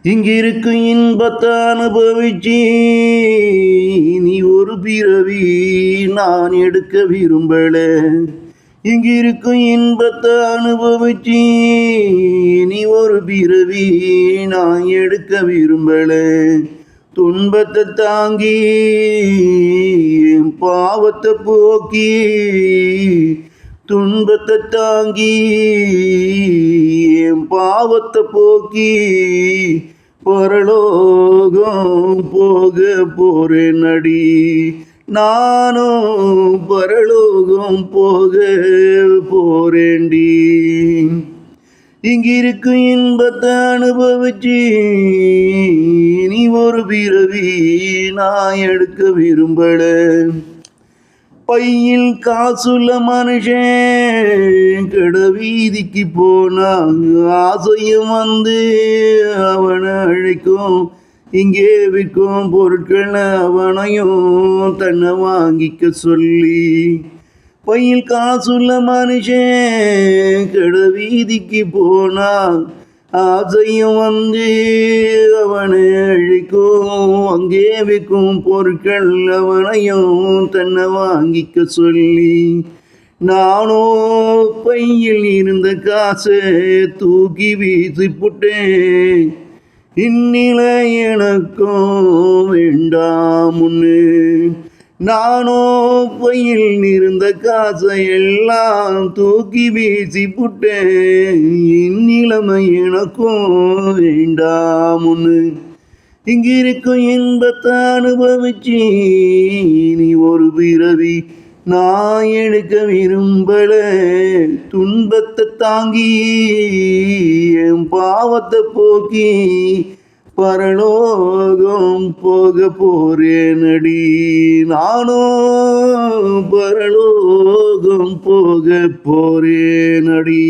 இங்கிருக்கும் இன்பத்தை அனுபவிச்சு நீ ஒரு பிறவி நான் எடுக்க விரும்பல. இங்கிருக்கும் இன்பத்தை அனுபவிச்சு நீ ஒரு பிறவி நான் எடுக்க விரும்பல. துன்பத்தை தாங்கி என் பாவத்தை போக்கி, துன்பத்தை தாங்கி என் பாவத்தை போக்கி பரலோகம் போக போறேன் அடி. நானும் பரலோகம் போக போறேண்டி. இங்கிருக்கும் இன்பத்தை அனுபவிச்சு நீ ஒரு பிறவி நான் எடுக்க விரும்பல. பையில் காசுள்ள மனுஷன் கட வீதிக்கு போனா ஆசையும் வந்து அவனை அழைக்கும். இங்கே விற்கும் பொருட்கள் அவனையும் தன்னை வாங்கிக்க சொல்லி. பையில் காசுள்ள மனுஷன் கட வீதிக்கு போனா ஆசையும் வந்து அவனை அழிக்கும். அங்கே விற்கும் பொருட்கள் அவனையும் தன்னை வாங்கிக்க சொல்லி. நானோ பையில் இருந்த காசை தூக்கி வீசி புட்டேன். இந்நிலை எனக்கும் வேண்டாம் முன்னு. நானோ பையில் இருந்த காசை எல்லாம் தூக்கி வீசி புட்டேன். இந்நிலைமை எனக்கும் வேண்டாம் முன்னு. இங்கிருக்கும் இன்பத்தை அனுபவிச்சு நீ ஒரு பிறவி நான் எடுக்க விரும்பல. துன்பத்தை தாங்கி என் பாவத்தை போக்கி பரலோகம் போக போறேனடி. நானும் பரலோகம் போக போறேனடி.